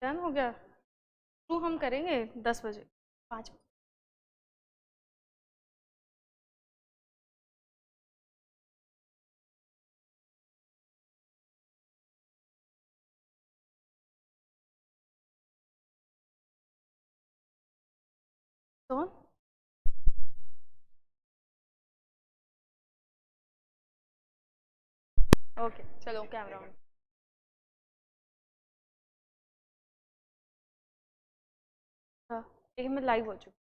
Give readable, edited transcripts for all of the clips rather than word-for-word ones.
Done हो गया। शुरू हम करेंगे 10 बजे 5 बजे। तो ओके चलो कैमरा ऑन। हाँ लेकिन मैं लाइव हो चुकी।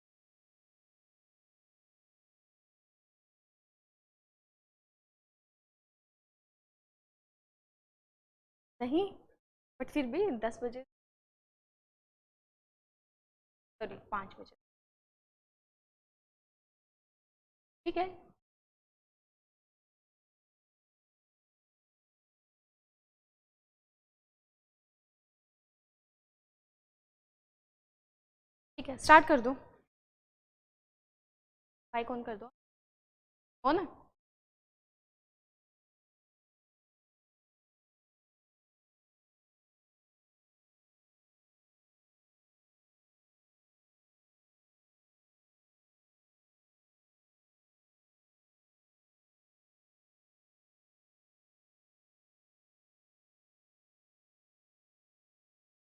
नहीं बट फिर भी 10 बजे सॉरी 5 बजे ठीक है। ठीक है स्टार्ट कर दो। माइक ऑन कर दो। हो ना।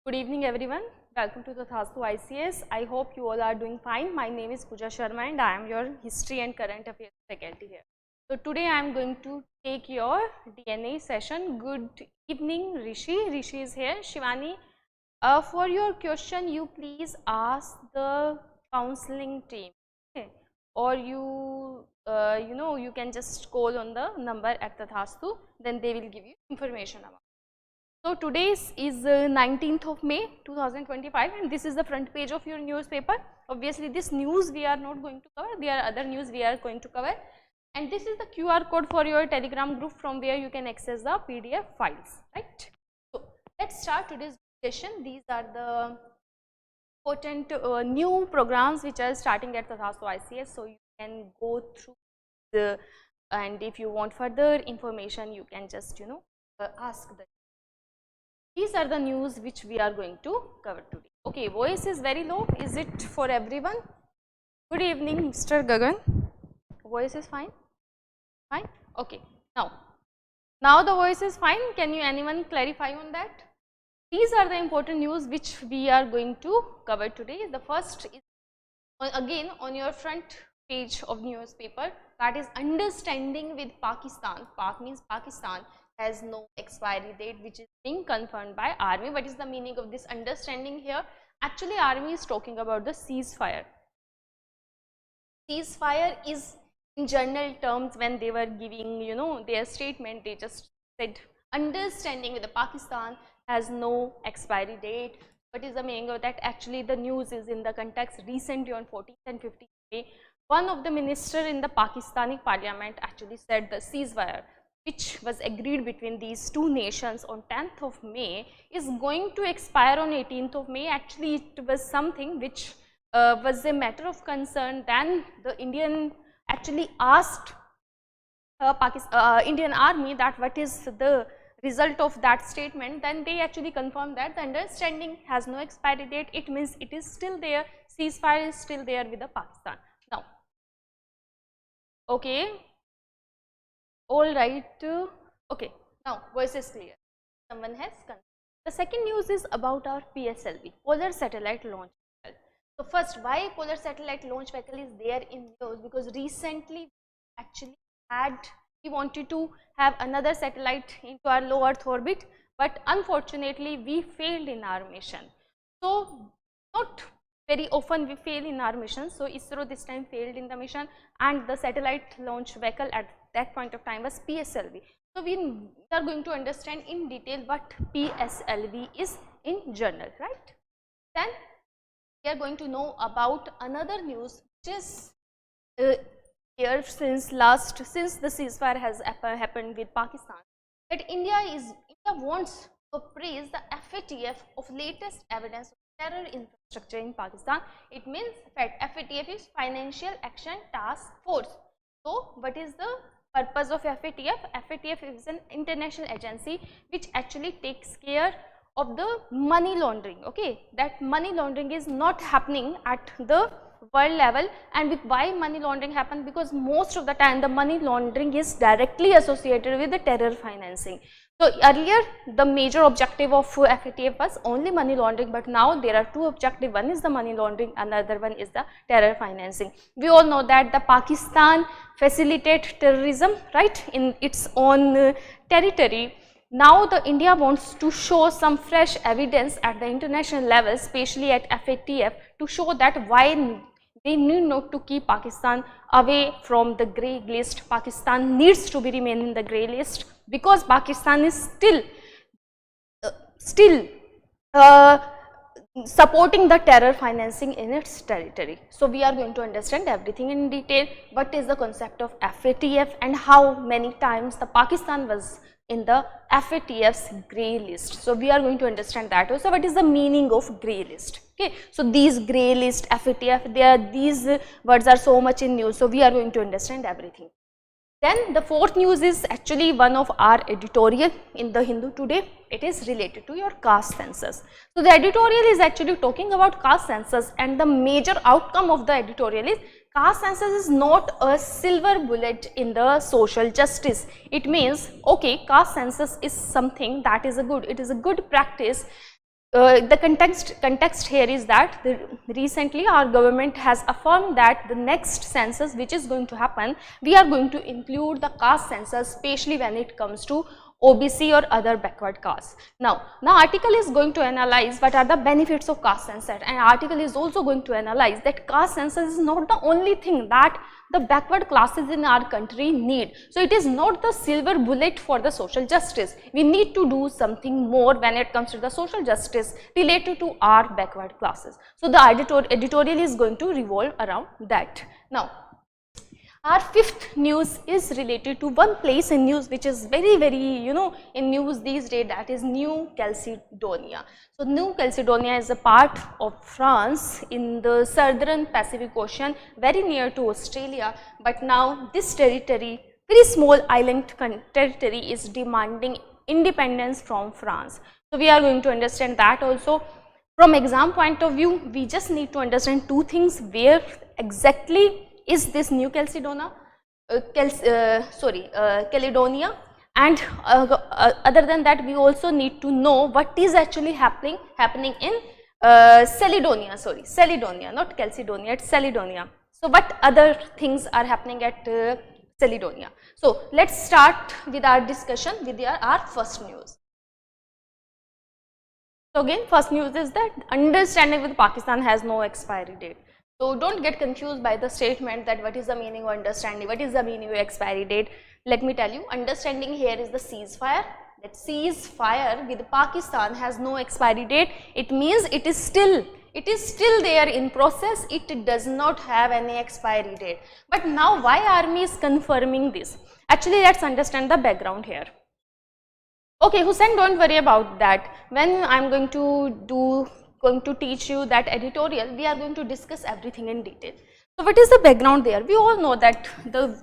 Good evening everyone. Welcome to the Tathastu ICS. I hope you all are doing fine. My name is Pooja Sharma and I am your History and Current Affairs faculty here. So today I am going to take your DNA session. Good evening Rishi. Rishi is here. Shivani, for your question you please ask the counseling team, okay? Or you can just call on the number at Tathastu, then they will give you information about. So today is 19th of May 2025 and this is the front page of your newspaper. Obviously this news we are not going to cover, there are other news we are going to cover, and this is the QR code for your Telegram group from where you can access the PDF files, right? So let's start today's session. These are the important new programs which are starting at Tathastu ICS, so you can go through the, and if you want further information you can just ask the. These are the news which we are going to cover today. Okay, voice is very low. Is it for everyone? Good evening, Mr. Gagan. Voice is fine? Fine? Okay. Now the voice is fine. Can you anyone clarify on that? These are the important news which we are going to cover today. The first is again on your front page of newspaper, that is understanding with Pakistan. Pak means Pakistan has no expiry date, which is being confirmed by army. What is the meaning of this understanding here? Actually army is talking about the ceasefire. Ceasefire is in general terms when they were giving their statement, they just said understanding with the Pakistan has no expiry date. What is the meaning of that? Actually the news is in the context recently on 14th and 15th May, one of the minister in the Pakistani parliament actually said the ceasefire which was agreed between these two nations on 10th of May is going to expire on 18th of May. Actually it was something which was a matter of concern. Then the Indian actually asked Indian army that what is the result of that statement. Then they actually confirmed that the understanding has no expiry date. It means it is still there, ceasefire is still there with the Pakistan. Now, okay, all right, okay, now voice is clear. Someone has confirmed. The second news is about our PSLV, Polar Satellite Launch Vehicle. So first, why Polar Satellite Launch Vehicle is there in news? Because recently actually we wanted to have another satellite into our low Earth orbit, but unfortunately we failed in our mission. So not very often we fail in our mission, so ISRO this time failed in the mission, and the satellite launch vehicle at that point of time was PSLV. So we are going to understand in detail what PSLV is in general, right? Then we are going to know about another news which is here since the ceasefire has happened with Pakistan, that India wants to praise the FATF of latest evidence of terror infrastructure in Pakistan. It means that FATF is Financial Action Task Force. So what is the purpose of FATF? FATF is an international agency which actually takes care of the money laundering. Okay, that money laundering is not happening at the world level. And with why money laundering happen? Because most of the time the money laundering is directly associated with the terror financing. So earlier the major objective of FATF was only money laundering, but now there are two objectives. One is the money laundering, another one is the terror financing. We all know that the Pakistan facilitates terrorism, right, in its own territory. Now the India wants to show some fresh evidence at the international level, especially at FATF, to show that why they need not to keep Pakistan away from the grey list. Pakistan needs to be remain in the grey list because Pakistan is still supporting the terror financing in its territory. So we are going to understand everything in detail. What is the concept of FATF and how many times the Pakistan was in the FATF's grey list. So we are going to understand that also. What is the meaning of grey list? Okay, so these grey list, FATF, these words are so much in news. So we are going to understand everything. Then the fourth news is actually one of our editorial in the Hindu today. It is related to your caste census. So the editorial is actually talking about caste census, and the major outcome of the editorial is caste census is not a silver bullet in the social justice. It means, okay, caste census is something that is it is a good practice. The context here is that recently our government has affirmed that the next census which is going to happen, we are going to include the caste census, especially when it comes to OBC or other backward castes. Now article is going to analyze what are the benefits of caste census, and article is also going to analyze that caste census is not the only thing that the backward classes in our country need. So it is not the silver bullet for the social justice. We need to do something more when it comes to the social justice related to our backward classes. So the editorial is going to revolve around that. Now our fifth news is related to one place in news which is very in news these days, that is New Caledonia. So New Caledonia is a part of France in the southern Pacific Ocean, very near to Australia, but now this territory, very small island territory, is demanding independence from France. So we are going to understand that also. From exam point of view, we just need to understand two things: where exactly is this New Caledonia, Caledonia, and other than that we also need to know what is actually happening in Caledonia, not Caledonia, it's Caledonia. So what other things are happening at Caledonia? So let's start with our discussion with our first news. So again, first news is that understanding with Pakistan has no expiry date. So don't get confused by the statement that what is the meaning of understanding, what is the meaning of expiry date. Let me tell you, understanding here is the ceasefire. That ceasefire with Pakistan has no expiry date. It means it is still there in process. It does not have any expiry date. But now why army is confirming this? Actually, let's understand the background here. Okay, Hussain, don't worry about that. When I'm going to teach you that editorial, we are going to discuss everything in detail. So what is the background there? We all know that the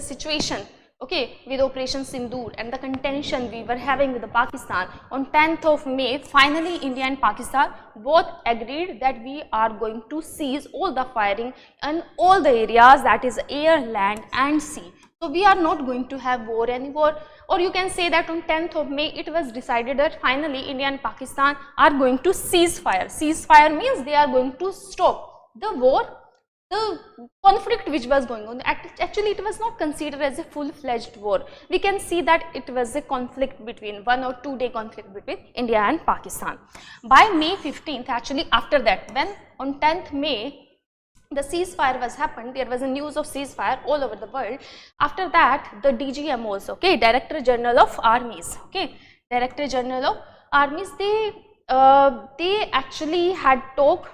situation, okay, with Operation Sindoor and the contention we were having with the Pakistan, on 10th of May, finally India and Pakistan both agreed that we are going to cease all the firing in all the areas, that is air, land and sea. So we are not going to have war anymore. Or you can say that on 10th of May it was decided that finally India and Pakistan are going to cease fire. Ceasefire means they are going to stop the war, the conflict which was going on. Actually it was not considered as a full-fledged war. We can see that it was a conflict between 1 or 2 day conflict between India and Pakistan. By May 15th, actually after that, when on 10th May the ceasefire was happened, there was a news of ceasefire all over the world. After that, the DGMOs, okay, Director General of Armies, okay, Director General of Armies, they actually had talk,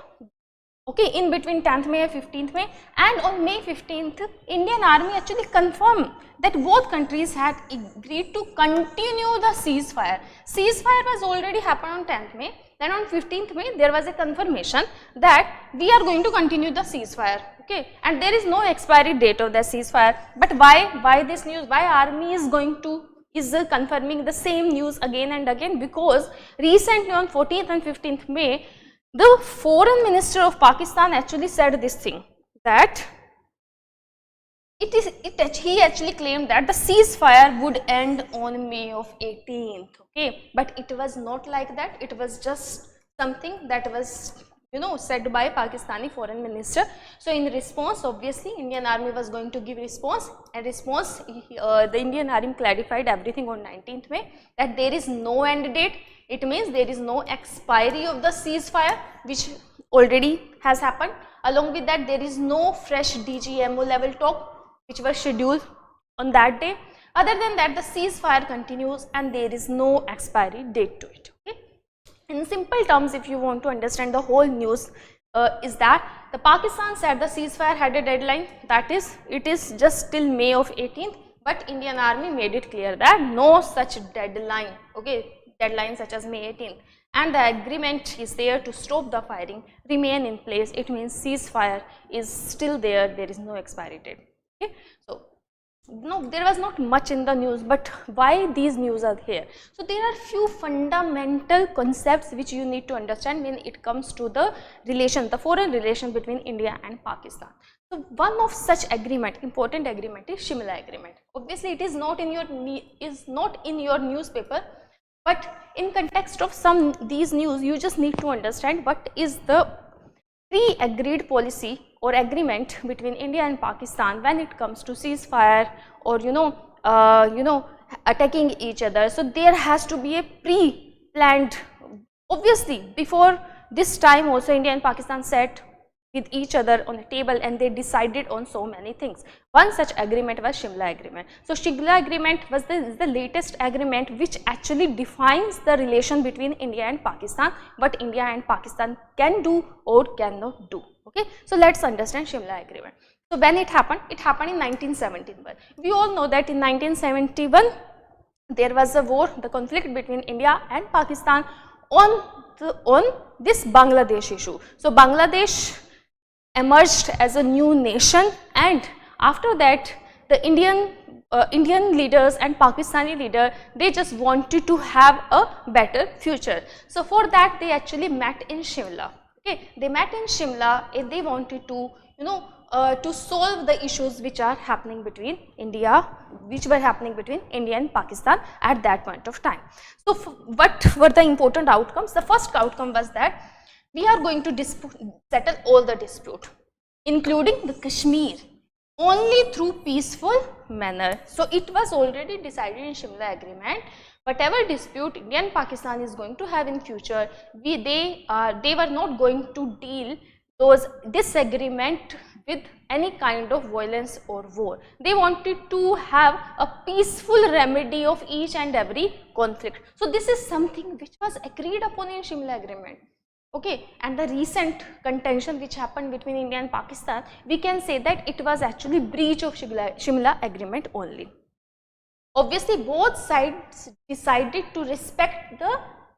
okay, in between 10th May and 15th May, and on May 15th, Indian Army actually confirmed that both countries had agreed to continue the ceasefire. Ceasefire was already happened on 10th May. Then on 15th May, there was a confirmation that we are going to continue the ceasefire, okay, and there is no expiry date of the ceasefire. But why this news? Why army is going to is confirming the same news again and again, because recently on 14th and 15th May, the foreign minister of Pakistan actually said this thing, that he actually claimed that the ceasefire would end on May of 18th, okay, but it was not like that. It was just something that was, you know, said by Pakistani foreign minister. So in response, obviously Indian army was going to give response, and the Indian army clarified everything on 19th May, that there is no end date. It means there is no expiry of the ceasefire, which already has happened. Along with that, there is no fresh DGMO level talk which was scheduled on that day. Other than that, the ceasefire continues and there is no expiry date to it. Okay? In simple terms, if you want to understand the whole news, is that the Pakistan said the ceasefire had a deadline, that is, it is just till May of 18th, but Indian army made it clear that no such deadline, okay, deadline such as May 18th, and the agreement is there to stop the firing, remain in place. It means ceasefire is still there, there is no expiry date. Okay? So no, there was not much in the news, but why these news are here? So there are few fundamental concepts which you need to understand when it comes to the relation, the foreign relation between India and Pakistan. So one of such agreement, important agreement, is Shimla Agreement. Obviously it is not in your newspaper, but in context of these news, you just need to understand what is the pre-agreed policy or agreement between India and Pakistan when it comes to ceasefire or attacking each other. So there has to be a pre-planned, obviously before this time also India and Pakistan sat with each other on a table and they decided on so many things. One such agreement was Shimla Agreement. So Shimla Agreement was the latest agreement which actually defines the relation between India and Pakistan, what India and Pakistan can do or cannot do. Okay, so let's understand Shimla Agreement. So when it happened in 1971. We all know that in 1971 there was a war, the conflict between India and Pakistan on this Bangladesh issue. So Bangladesh emerged as a new nation, and after that the Indian leaders and Pakistani leader, they just wanted to have a better future. So for that they actually met in Shimla. Okay, they met in Shimla and they wanted to, to solve the issues which are happening between India and Pakistan at that point of time. So what were the important outcomes? The first outcome was that we are going to settle all the dispute, including the Kashmir, only through peaceful manner. So it was already decided in Shimla Agreement, whatever dispute India and Pakistan is going to have in future, they were not going to deal this agreement with any kind of violence or war. They wanted to have a peaceful remedy of each and every conflict. So this is something which was agreed upon in Shimla Agreement. Okay, and the recent contention which happened between India and Pakistan, we can say that it was actually breach of Shimla Agreement only. Obviously both sides decided to respect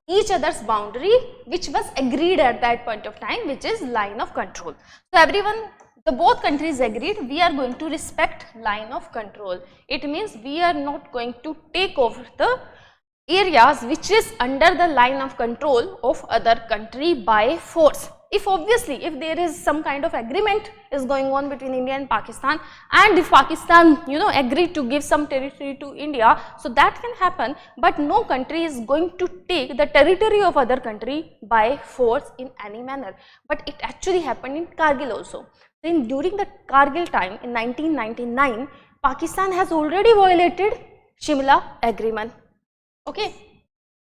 each other's boundary which was agreed at that point of time, which is line of control. So both countries agreed, we are going to respect line of control. It means we are not going to take over the areas which is under the line of control of other country by force. If there is some kind of agreement is going on between India and Pakistan, and if Pakistan agreed to give some territory to India, so that can happen, but no country is going to take the territory of other country by force in any manner. But it actually happened in Kargil also. Then during the Kargil time in 1999, Pakistan has already violated Shimla Agreement. Okay,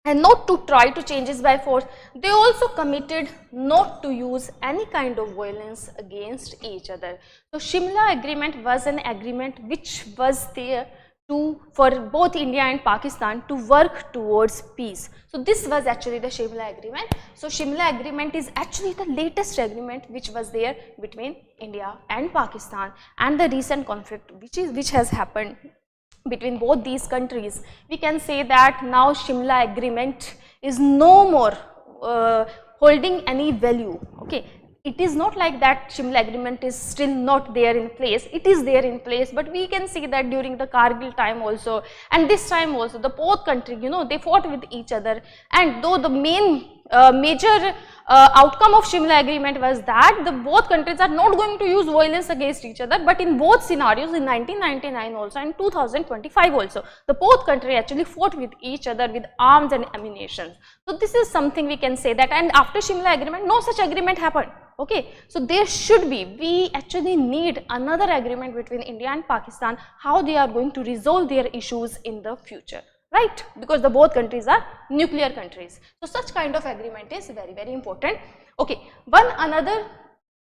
and not to try to change it by force. They also committed not to use any kind of violence against each other. So Shimla Agreement was an agreement which was there for both India and Pakistan to work towards peace. So this was actually the Shimla Agreement. So Shimla Agreement is actually the latest agreement which was there between India and Pakistan, and the recent conflict which has happened between both these countries. We can say that now Shimla Agreement is no more holding any value. Okay, it is not like that Shimla agreement is still not there in place, it is there in place, but we can see that during the Kargil time also and this time also the both country, you know, they fought with each other, and though the major outcome of Shimla agreement was that the both countries are not going to use violence against each other, but in both scenarios in 1999 also and 2025 also the both country actually fought with each other with arms and ammunition. So this is something we can say that, and after Shimla agreement no such agreement happened. Okay, so there should be, we actually need another agreement between India and Pakistan, how they are going to resolve their issues in the future, right, because the both countries are nuclear countries. So such kind of agreement is very, very important. Okay, one another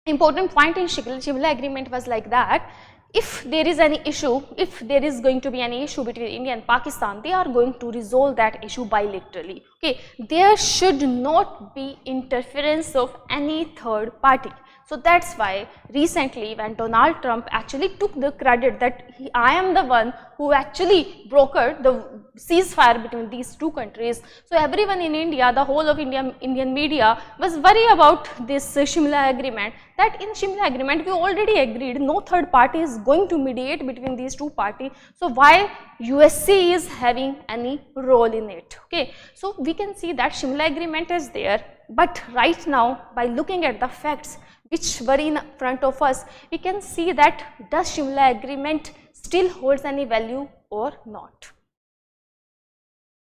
important point in Shimla agreement was like that, if there is any issue, if there is going to be any issue between India and Pakistan, they are going to resolve that issue bilaterally. Okay, there should not be interference of any third party. So that's why recently when Donald Trump actually took the credit that I am the one who actually brokered the ceasefire between these two countries. So everyone in India, the whole of Indian media was worried about this Shimla agreement, that in Shimla agreement we already agreed no third party is going to mediate between these two parties. So why USC is having any role in it? Okay, so we can see that Shimla agreement is there, but right now by looking at the facts which were in front of us, we can see that does Shimla agreement still holds any value or not.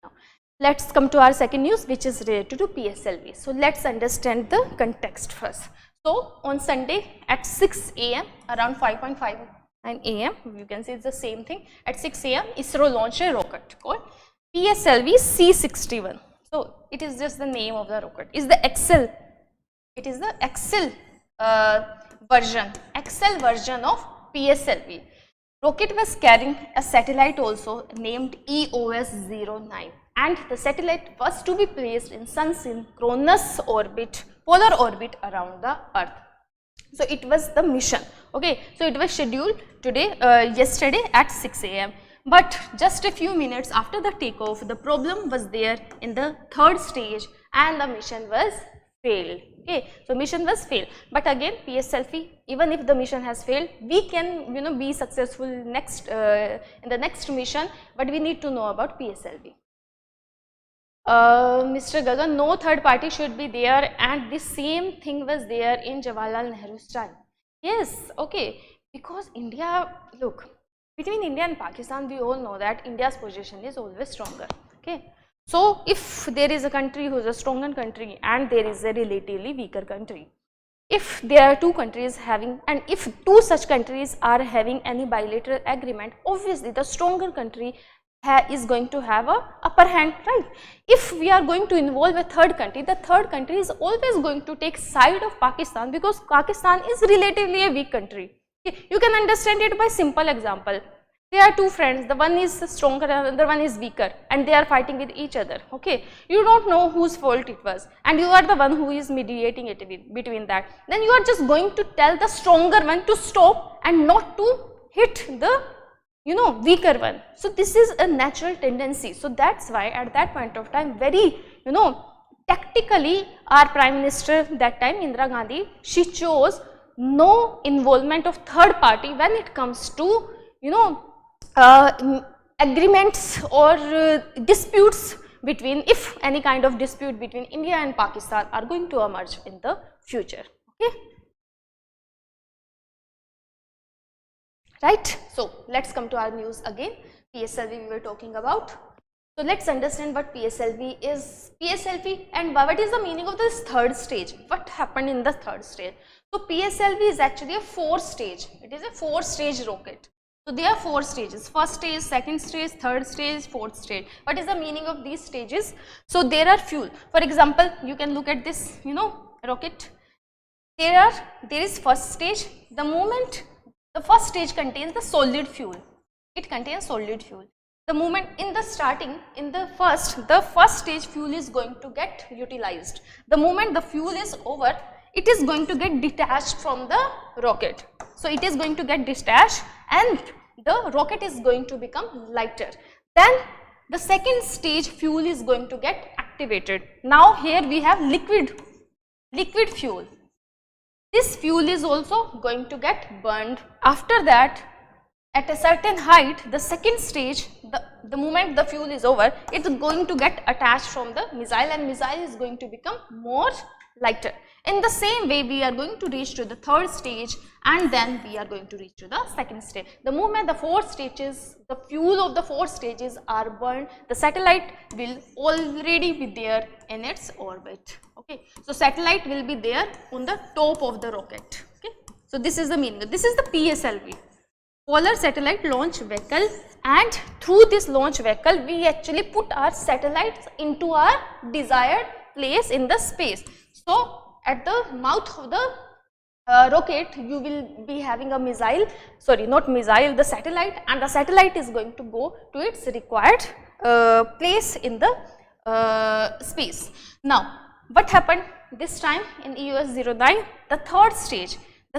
Now, let's come to our second news, which is related to PSLV. So let's understand the context first. So on Sunday at 6 AM, around 5:59 AM, you can see it's the same thing, at 6 AM ISRO launched a rocket called PSLV C61. So it is just the name of the rocket, is the Excel, it is the Excel version of PSLV. Rocket was carrying a satellite also named EOS-09, and the satellite was to be placed in sun-synchronous orbit, polar orbit around the Earth. So it was the mission. Okay, so it was scheduled today, yesterday at 6 AM. But just a few minutes after the takeoff, the problem was there in the third stage and the mission was failed. Okay, so mission was failed, but again PSLV, even if the mission has failed, we can, you know, be successful next in the next mission, but we need to know about PSLV. Mr. Gagan, no third party should be there, and the same thing was there in Jawaharlal Nehru's time. Yes, okay, because India, look, between India and Pakistan, we all know that India's position is always stronger. Okay. So if there is a country who is a stronger country and there is a relatively weaker country, if there are two countries having, and if two such countries are having any bilateral agreement, obviously the stronger country is going to have a upper hand, right? If we are going to involve a third country, the third country is always going to take side of Pakistan, because Pakistan is relatively a weak country. Okay. You can understand it by simple example. There are two friends, the one is stronger and the other one is weaker, and they are fighting with each other. Okay, you don't know whose fault it was, and you are the one who is mediating it between that. Then you are just going to tell the stronger one to stop and not to hit the, you know, weaker one. So this is a natural tendency. So that's why at that point of time, very, you know, tactically, our Prime Minister that time, Indira Gandhi, she chose no involvement of third party when it comes to, you know, agreements or disputes between, if any kind of dispute between India and Pakistan are going to emerge in the future. Okay, right. So let's come to our news again. PSLV we were talking about. So let's understand what PSLV is. PSLV, and what is the meaning of this third stage? What happened in the third stage? So PSLV is actually a 4-stage. It is a 4-stage rocket. So there are 4 stages, first stage, second stage, third stage, fourth stage. What is the meaning of these stages? So there are fuel. For example, you can look at this, you know, rocket. There is first stage. The moment the first stage contains the solid fuel, it contains solid fuel. The moment in the starting, in the first stage fuel is going to get utilized. The moment the fuel is over, it is going to get detached from the rocket. So it is going to get detached and the rocket is going to become lighter. Then the second stage fuel is going to get activated. Now here we have liquid fuel. this fuel is also going to get burned. After that, at a certain height, the second stage, the moment the fuel is over, it is going to get attached from the missile, and missile is going to become more lighter. In the same way, we are going to reach to the third stage, and then we are going to reach to the second stage. The moment the four stages, the fuel of the four stages are burned, the satellite will already be there in its orbit. Okay, so satellite will be there on the top of the rocket. Okay, so this is the meaning. This is the PSLV, Polar Satellite Launch Vehicle, and through this launch vehicle we actually put our satellites into our desired place in the space. So at the mouth of the rocket, you will be having a missile, sorry, not missile, the satellite, and the satellite is going to go to its required place in the space. Now, what happened this time in EOS-09? The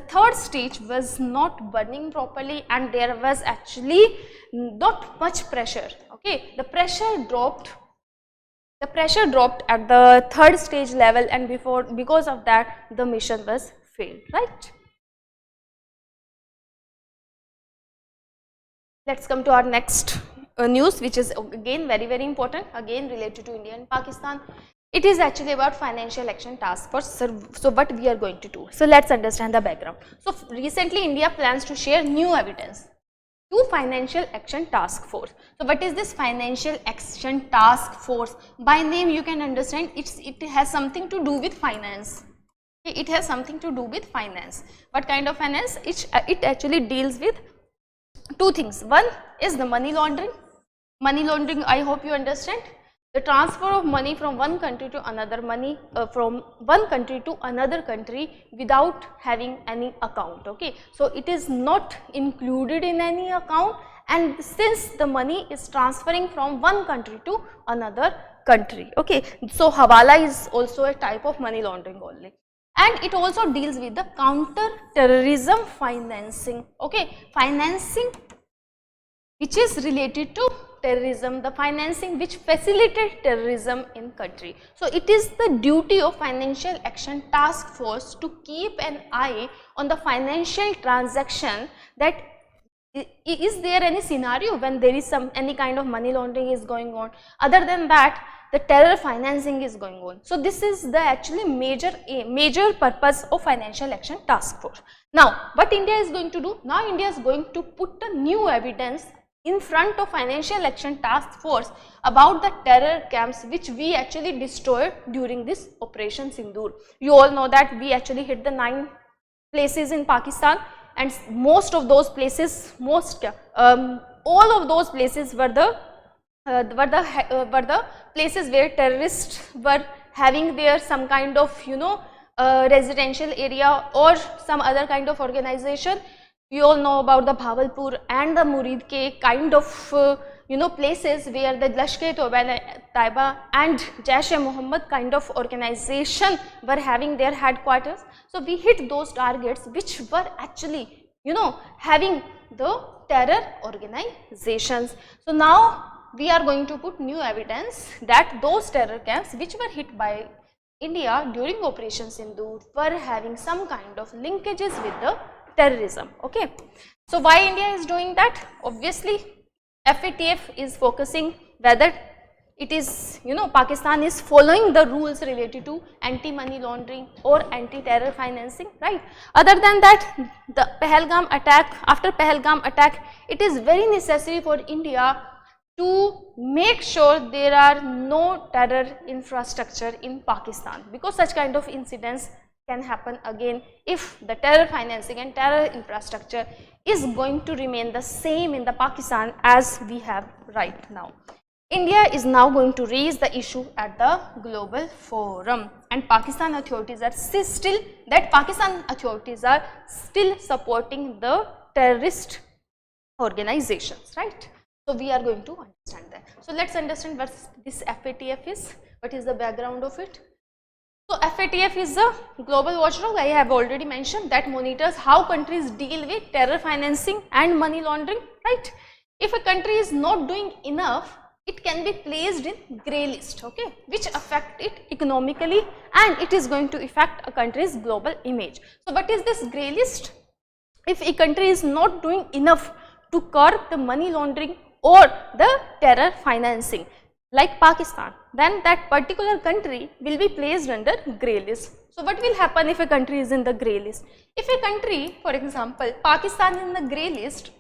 third stage was not burning properly, and there was actually not much pressure. Okay, the pressure dropped at the third stage level, and because of that the mission was failed, right? Let's come to our next news, which is again very important, again related to India and Pakistan. It is actually about Financial Action Task Force. So what we are going to do? So let's understand the background. So recently India plans to share new evidence to Financial Action Task Force. So what is this Financial Action Task Force? By name you can understand it has something to do with finance. It has something to do with finance. What kind of finance? It actually deals with two things. One is the money laundering. Money laundering, I hope you understand. The transfer of money from one country to another, country without having any account. Okay, so it is not included in any account, and since the money is transferring from one country to another country. Okay, so hawala is also a type of money laundering only, and it also deals with the counter terrorism financing. Okay, financing which is related to terrorism, the financing which facilitates terrorism in country. So it is the duty of Financial Action Task Force to keep an eye on the financial transaction, that is there any scenario when there is any kind of money laundering is going on. Other than that, the terror financing is going on. So this is the actually major purpose of Financial Action Task Force. Now what India is going to do? Now India is going to put the new evidence in front of Financial Action Task Force about the terror camps which we actually destroyed during this Operation Sindoor. You all know that we actually hit the 9 places in Pakistan, and most of those places, all of those places were the places where terrorists were having their some kind of residential area or some other kind of organization. You all know about the Bhavalpur and the Murid Ke kind of places where the Lashkar-e-Taiba and Jaish-e-Mohammed kind of organization were having their headquarters. So we hit those targets which were actually having the terror organizations. So now we are going to put new evidence that those terror camps which were hit by India during Operation Sindoor were having some kind of linkages with the terrorism. Okay, so why India is doing that? Obviously FATF is focusing whether it is Pakistan is following the rules related to anti-money laundering or anti-terror financing, right? Other than that, the Pahalgam attack, after Pahalgam attack, it is very necessary for India to make sure there are no terror infrastructure in Pakistan, because such kind of incidents can happen again if the terror financing and terror infrastructure is going to remain the same in the Pakistan as we have right now. India is now going to raise the issue at the global forum, and Pakistan authorities are still supporting the terrorist organizations, right? So we are going to understand that. So let's understand what this FATF is, what is the background of it. So FATF is a global watchdog. I have already mentioned that monitors how countries deal with terror financing and money laundering, right? If a country is not doing enough it can be placed in grey list, okay, which affect it economically, and it is going to affect a country's global image. So what is this grey list? If a country is not doing enough to curb the money laundering or the terror financing like Pakistan, then that particular country will be placed under grey list. So what will happen if a country is in the grey list? If a country, for example, Pakistan is in the grey list,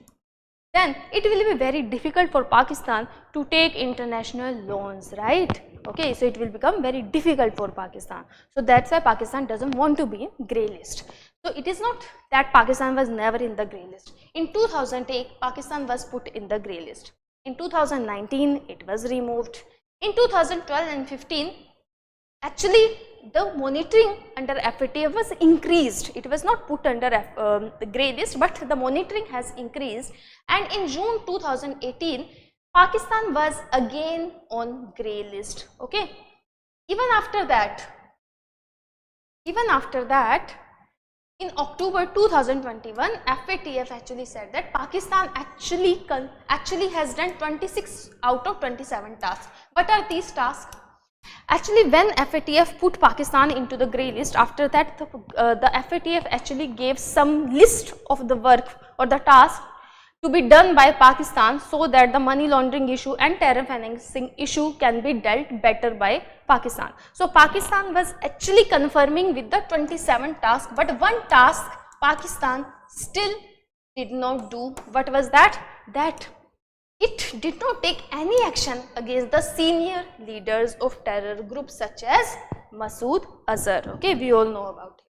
then it will be very difficult for Pakistan to take international loans, right? Okay, so it will become very difficult for Pakistan. So that's why Pakistan doesn't want to be in grey list. So it is not that Pakistan was never in the grey list. In 2008, Pakistan was put in the grey list. In 2019, it was removed. In 2012 and 15, actually the monitoring under FATF was increased. It was not put under the grey list, but the monitoring has increased, and in June 2018 Pakistan was again on grey list, okay. Even after that in October 2021, FATF actually said that Pakistan actually has done 26 out of 27 tasks. What are these tasks? Actually, when FATF put Pakistan into the grey list, after that the FATF actually gave some list of the work or the task to be done by Pakistan, so that the money laundering issue and terror financing issue can be dealt better by Pakistan. So Pakistan was actually confirming with the 27 tasks, but one task Pakistan still did not do. What was that? That it did not take any action against the senior leaders of terror groups such as Masood Azhar. Okay, we all know about it.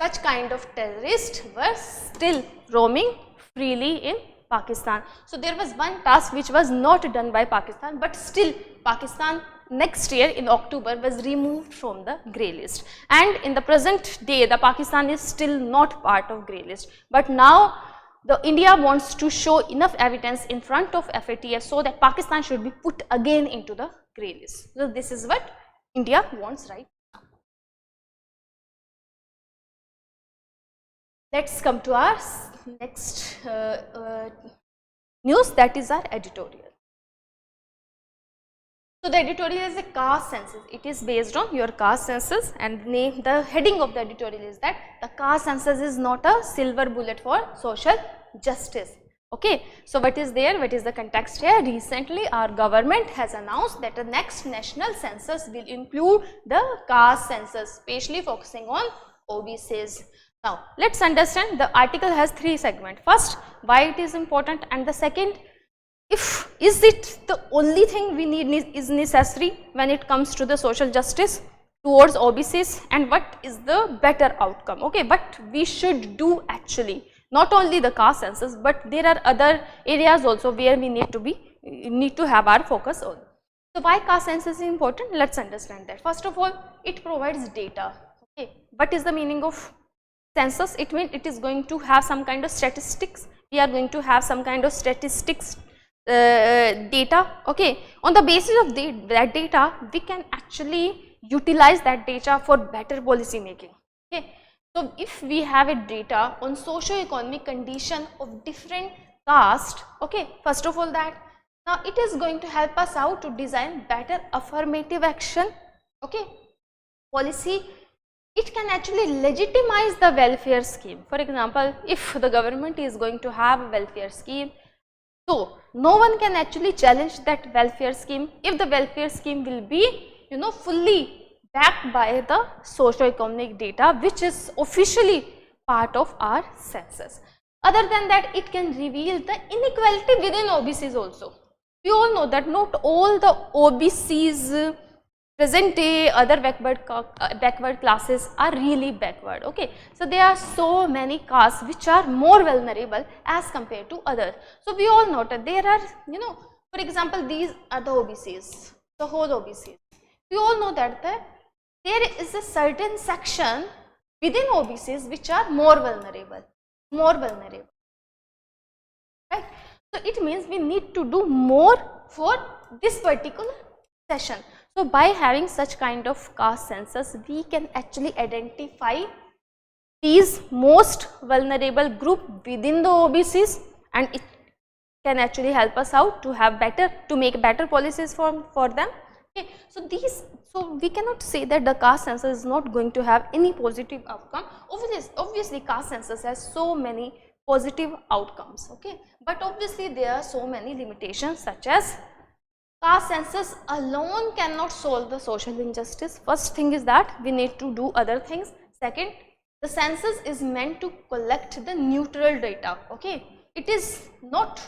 Such kind of terrorists were still roaming freely in Pakistan. So there was one task which was not done by Pakistan, but still Pakistan next year in October was removed from the grey list, and in the present day the Pakistan is still not part of grey list. But now the India wants to show enough evidence in front of FATF so that Pakistan should be put again into the grey list. So this is what India wants right now. Let's come to our next news, that is our editorial. So the editorial is a caste census. It is based on your caste census, and the heading of the editorial is that the caste census is not a silver bullet for social justice. Okay, so what is there? What is the context here? Recently our government has announced that the next national census will include the caste census, especially focusing on OBCs. Now let's understand, the article has 3 segments. First, why it is important, and the second, is it the only thing we need is necessary when it comes to the social justice towards OBCs, and what is the better outcome, okay, what we should do actually, not only the caste census, but there are other areas also where we need to have our focus on. So why caste census is important? Let's understand that. First of all, it provides data, okay. What is the meaning of census? It means it is going to have some kind of statistics. We are going to have some kind of statistics data, okay. On the basis of that data, we can actually utilize that data for better policy making, okay. So if we have a data on socio-economic condition of different caste, okay, first of all that, now it is going to help us out to design better affirmative action, okay, policy. It can actually legitimize the welfare scheme. For example, if the government is going to have a welfare scheme, so no one can actually challenge that welfare scheme if the welfare scheme will be, fully backed by the socio-economic data which is officially part of our census. Other than that, it can reveal the inequality within OBCs also. We all know that not all the OBCs present day other backward classes are really backward, okay. So there are so many castes which are more vulnerable as compared to others. So we all know that there are, for example, these are the OBCs, the whole OBCs. We all know that there is a certain section within OBCs which are more vulnerable, right. So it means we need to do more for this particular session. So by having such kind of caste census, we can actually identify these most vulnerable group within the OBCs, and can actually help us out to have better, to make better policies for them. Okay. So we cannot say that the caste census is not going to have any positive outcome. Obviously caste census has so many positive outcomes, okay, but obviously there are so many limitations, such as caste census alone cannot solve the social injustice. First thing is that we need to do other things. Second, the census is meant to collect the neutral data, okay. It is not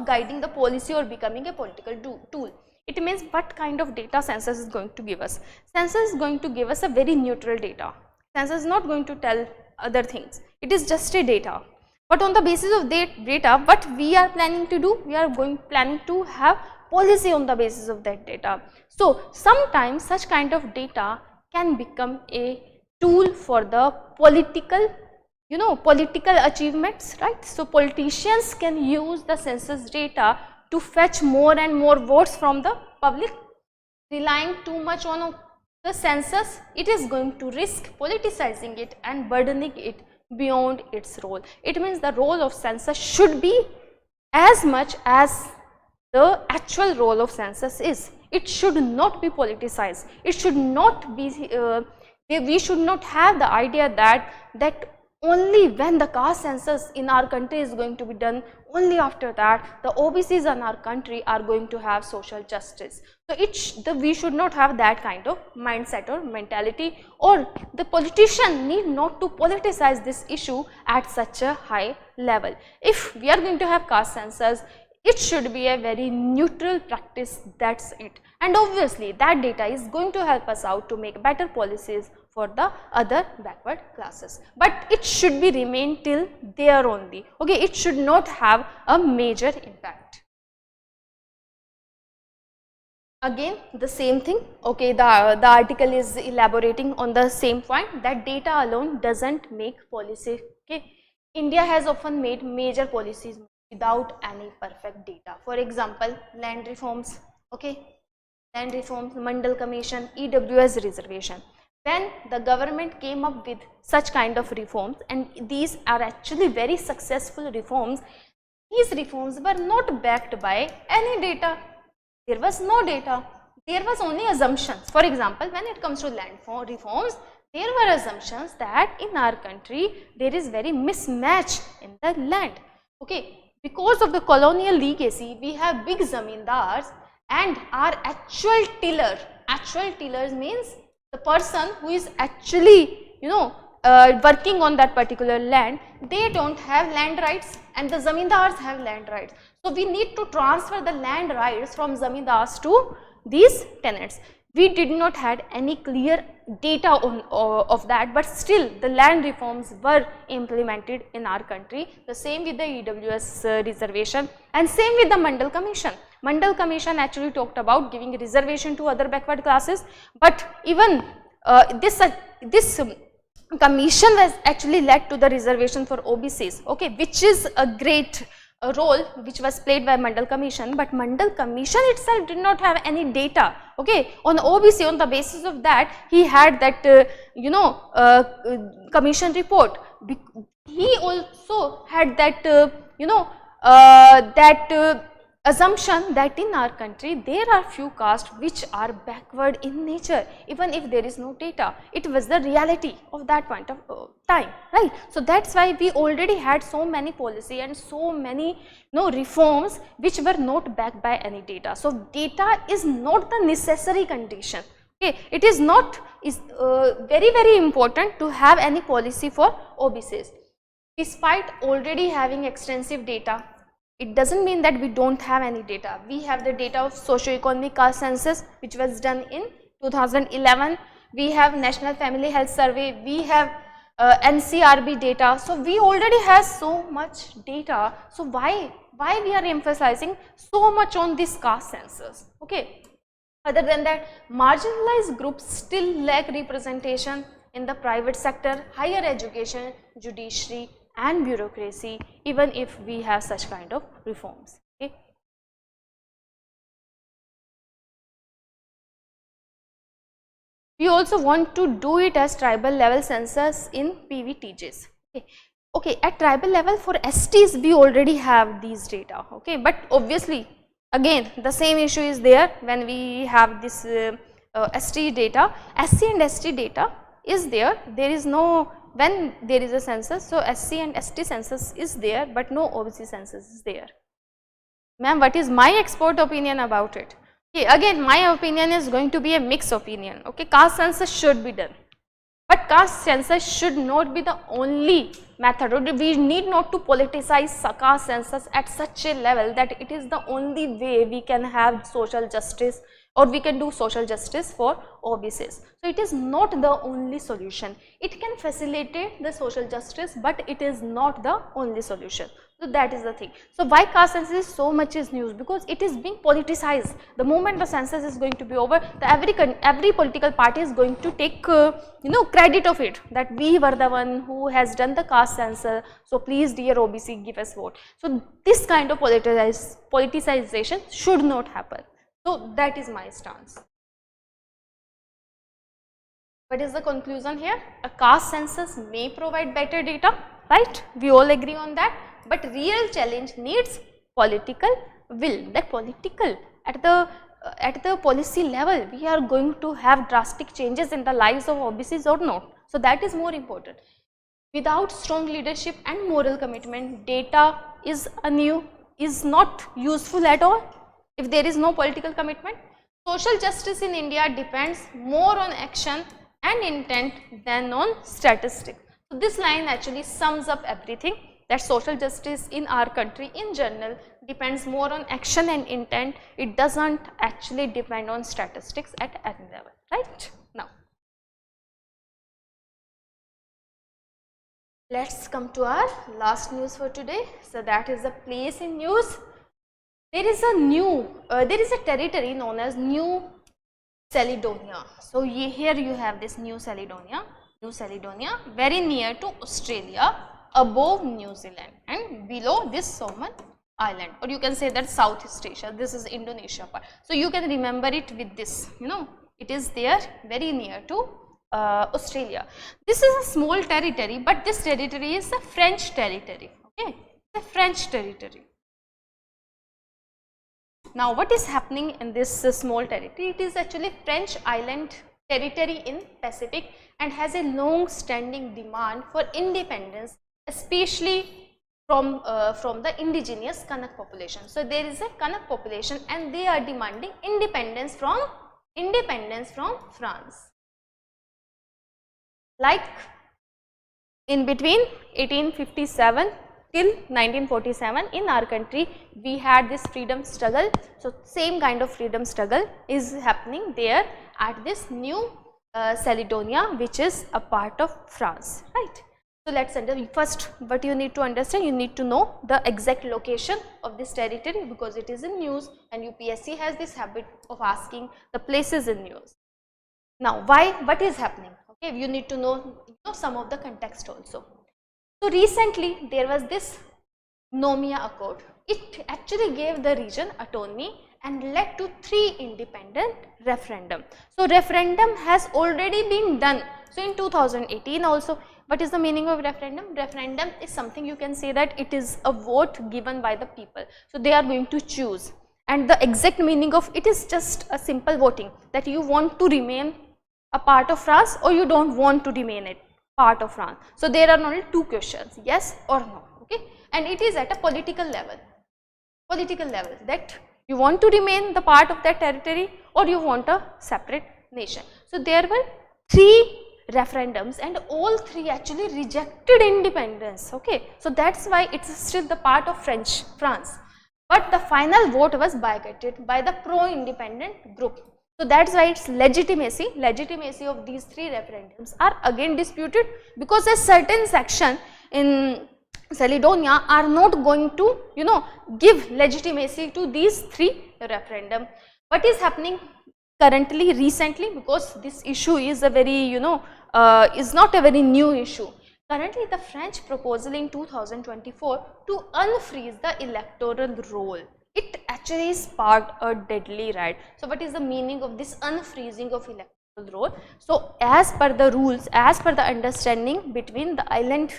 guiding the policy or becoming a political tool. It means what kind of data census is going to give us. Census is going to give us a very neutral data. Census is not going to tell other things. It is just a data. But on the basis of that data, what we are planning to do, we are planning to have policy on the basis of that data. So sometimes such kind of data can become a tool for the political, political achievements, right? So politicians can use the census data to fetch more and more votes from the public. Relying too much on the census, it is going to risk politicizing it and burdening it beyond its role. It means the role of census should be as much as the actual role of census is. It should not be politicized. It should not be, we should not have the idea that only when the caste census in our country is going to be done, only after that the OBCs in our country are going to have social justice. So we should not have that kind of mindset or mentality, or the politician need not to politicize this issue at such a high level. If we are going to have caste census, it should be a very neutral practice, that's it. And obviously that data is going to help us out to make better policies for the other backward classes, but it should be remain till there only, okay. It should not have a major impact. Again the same thing, okay, the article is elaborating on the same point, that data alone doesn't make policy, okay. India has often made major policies without any perfect data. For example, land reforms, okay, land reforms, Mandal Commission, EWS reservation. When the government came up with such kind of reforms, and these are actually very successful reforms, these reforms were not backed by any data. There was no data, there was only assumptions. For example, when it comes to land reforms, there were assumptions that in our country there is very mismatch in the land, okay. Because of the colonial legacy, we have big zamindars, and our actual tillers means the person who is actually, working on that particular land, they don't have land rights and the zamindars have land rights. So we need to transfer the land rights from zamindars to these tenants. We did not had any clear data of that, but still the land reforms were implemented in our country. The same with the EWS reservation, and same with the Mandal Commission. Mandal Commission actually talked about giving reservation to other backward classes, but even this commission was actually led to the reservation for OBCs, okay, which is a great role which was played by Mandal Commission, but Mandal Commission itself did not have any data, okay, on OBC. On the basis of that, he had that commission report. He also had that assumption that in our country there are few castes which are backward in nature, even if there is no data. It was the reality of that point of time, right? So that's why we already had so many policy and so many reforms which were not backed by any data. So data is not the necessary condition, okay. It is not very important to have any policy for OBCs. Despite already having extensive data, it doesn't mean that we don't have any data. We have the data of socio-economic caste census which was done in 2011. We have National Family Health Survey, we have NCRB data. So we already have so much data. So why we are emphasizing so much on this caste census, okay. Other than that, marginalized groups still lack representation in the private sector, higher education, judiciary and bureaucracy, even if we have such kind of reforms, okay. We also want to do it as tribal level census in PVTJs, okay. Okay, at tribal level for STs we already have these data, okay, but obviously again the same issue is there when we have this ST data. SC and ST data is there is no, when there is a census, so SC and ST census is there but no OBC census is there. Ma'am, what is my expert opinion about it? Okay, again my opinion is going to be a mixed opinion, okay. Caste census should be done, but caste census should not be the only method. We need not to politicize caste census at such a level that it is the only way we can have social justice or we can do social justice for OBCs. So it is not the only solution. It can facilitate the social justice, but it is not the only solution. So that is the thing. So why caste census is so much is news? Because it is being politicized. The moment the census is going to be over, every political party is going to take credit of it, that we were the one who has done the caste census. So please dear OBC, give us vote. So this kind of politicization should not happen. So that is my stance. What is the conclusion here? A caste census may provide better data, right? We all agree on that. But real challenge needs political will. That political at the policy level, we are going to have drastic changes in the lives of OBCs or not. So that is more important. Without strong leadership and moral commitment, data is not useful at all. If there is no political commitment, social justice in India depends more on action and intent than on statistics. So this line actually sums up everything, that social justice in our country in general depends more on action and intent. It does not actually depend on statistics at any level, right? Now, let's come to our last news for today. So that is the place in news. There is a territory known as New Caledonia. So here you have this New Caledonia, very near to Australia, above New Zealand and below this Solomon Island, or you can say that Southeast Asia. This is Indonesia part. So you can remember it with this, it is there very near to Australia. This is a small territory, but this territory is a French territory, okay, a French territory. Now what is happening in this small territory? It is actually French island territory in Pacific and has a long standing demand for independence, especially from the indigenous Kanak population. So there is a Kanak population and they are demanding independence from France. Like in between 1857 till 1947 in our country we had this freedom struggle. So same kind of freedom struggle is happening there at this New Caledonia, which is a part of France, right? So let's understand. First what you need to understand, you need to know the exact location of this territory, because it is in news and UPSC has this habit of asking the places in news. Now what is happening? Okay, you need to know some of the context also. So recently there was this Nomia Accord. It actually gave the region autonomy and led to 3 independent referendum. So referendum has already been done. So in 2018 also. What is the meaning of referendum? Referendum is something you can say that it is a vote given by the people. So they are going to choose, and the exact meaning of it is just a simple voting, that you want to remain a part of France or you don't want to remain a part of France. So there are only 2 questions, yes or no, okay, and it is at a political level, that you want to remain the part of that territory or you want a separate nation. So there were 3 referendums and all 3 actually rejected independence, okay. So that's why it's still the part of France, but the final vote was boycotted by the pro-independent group. So that's why its legitimacy of these 3 referendums are again disputed, because a certain section in Caledonia are not going to give legitimacy to these 3 referendum. What is happening currently, recently, because this issue is a very is not a very new issue. Currently the French proposal in 2024 to unfreeze the electoral roll, it actually sparked a deadly riot. So what is the meaning of this unfreezing of electoral roll? So as per the rules, as per the understanding between the island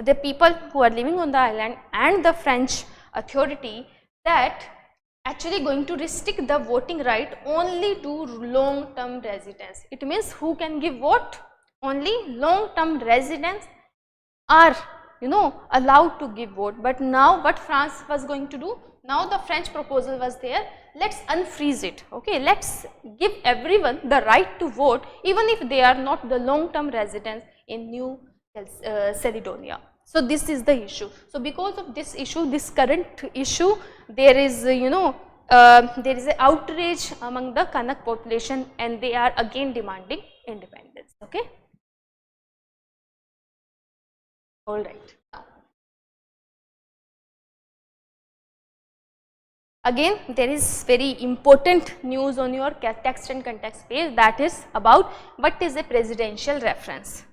the people who are living on the island and the French authority that actually going to restrict the voting right only to long term residents. It means who can give vote? Only long term residents are allowed to give vote. But now what France was going to do? Now the French proposal was there, let's unfreeze it, okay, let's give everyone the right to vote even if they are not the long term residents in New Caledonia. So this is the issue. So because of this issue, this current issue, there is there is an outrage among the Kanak population and they are again demanding independence, okay. All right. Again, there is very important news on your text and context page, that is about what is a presidential reference.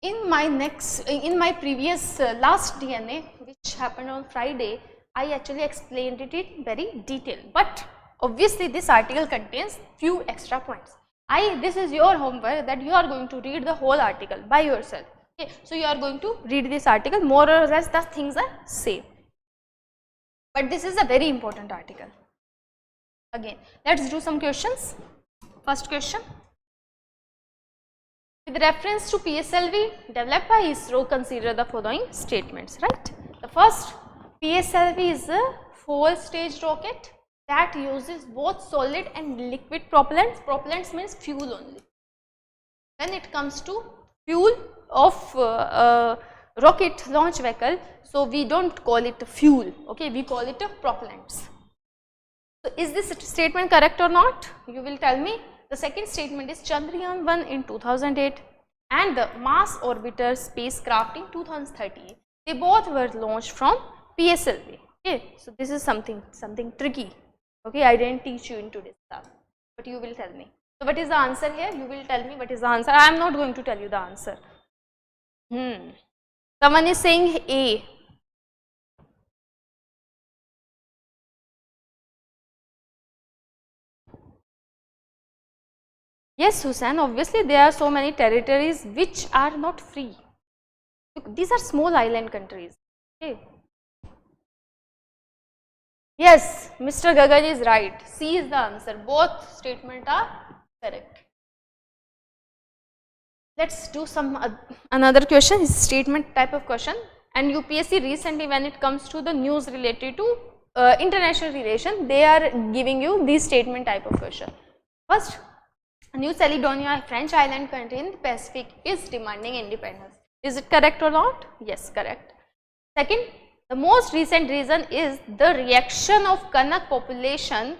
In my previous last DNA, which happened on Friday, I actually explained it in very detail. But obviously, this article contains few extra points. This is your homework that you are going to read the whole article by yourself. Okay, so you are going to read this article, more or less the things are same. But this is a very important article. Again, let's do some questions. First question. With reference to PSLV developed by ISRO, consider the following statements, right? The first, PSLV is a 4-stage rocket that uses both solid and liquid propellants. Propellants means fuel only. When it comes to fuel of rocket launch vehicle, so we don't call it fuel, okay, we call it propellants. So is this statement correct or not? You will tell me. The second statement is Chandrayaan-1 in 2008 and the Mars Orbiter spacecraft in 2013. They both were launched from PSLV. Okay, so this is something tricky. Okay, I didn't teach you in today's class, but you will tell me. So what is the answer here? You will tell me what is the answer. I am not going to tell you the answer. Someone is saying A. Yes, Hussain, obviously there are so many territories which are not free. These are small island countries. Okay. Yes, Mr. Gagan is right. C is the answer. Both statements are correct. Let's do some another question, statement type of question. And UPSC recently, when it comes to the news related to international relation, they are giving you these statement type of question. First, New Caledonia, a French island country in the Pacific, is demanding independence. Is it correct or not? Yes, correct. Second, the most recent reason is the reaction of Kanak population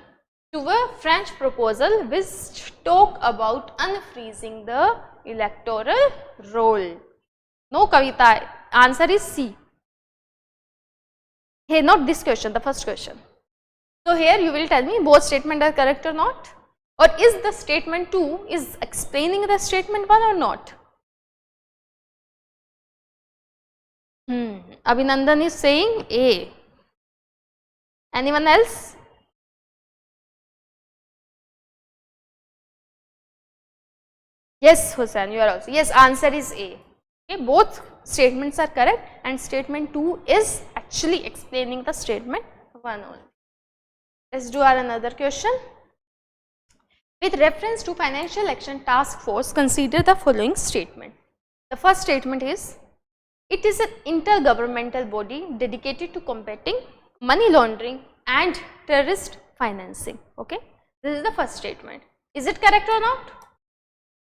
to a French proposal which talk about unfreezing the electoral roll. No, Kavita, answer is C. Here, not this question, the first question. So here you will tell me both statements are correct or not? Or is the statement 2 is explaining the statement 1 or not? Abhinandan is saying A. Anyone else? Yes, Hussain, you are also. Yes, answer is A. Okay, both statements are correct and statement 2 is actually explaining the statement 1 only. Let's do our another question. With reference to Financial Action Task Force, consider the following statement. The first statement is, it is an intergovernmental body dedicated to combating money laundering and terrorist financing. Okay, this is the first statement. Is it correct or not?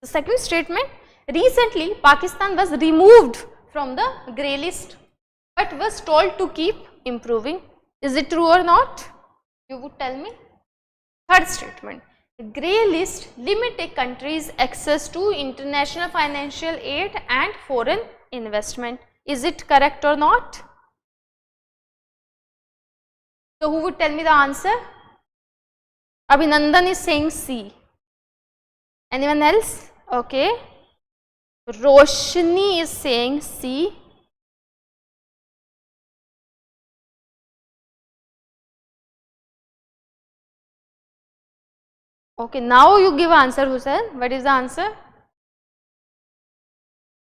The second statement, recently Pakistan was removed from the grey list but was told to keep improving. Is it true or not? You would tell me. Third statement, the grey list limit a country's access to international financial aid and foreign investment. Is it correct or not? So who would tell me the answer? Abhinandan is saying C. Anyone else? Okay. Roshni is saying C. Okay, now you give answer, Hussain. What is the answer?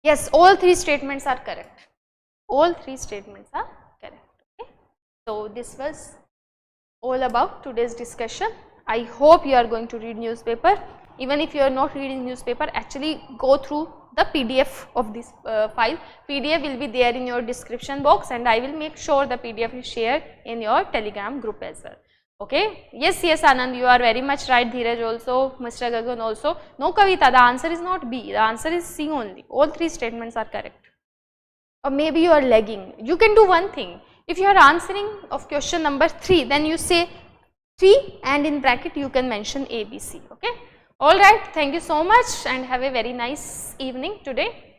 Yes, all three statements are correct. All three statements are correct. Okay. So this was all about today's discussion. I hope you are going to read newspaper. Even if you are not reading newspaper, actually go through the PDF of this file. PDF will be there in your description box, and I will make sure the PDF is shared in your Telegram group as well. Okay. Yes, Anand, you are very much right. Dheeraj also, Mr. Gagan also. No, Kavita, the answer is not B, the answer is C only. All three statements are correct. Or maybe you are lagging. You can do one thing. If you are answering of question number 3, then you say 3 and in bracket you can mention ABC. Okay. Alright, thank you so much and have a very nice evening today.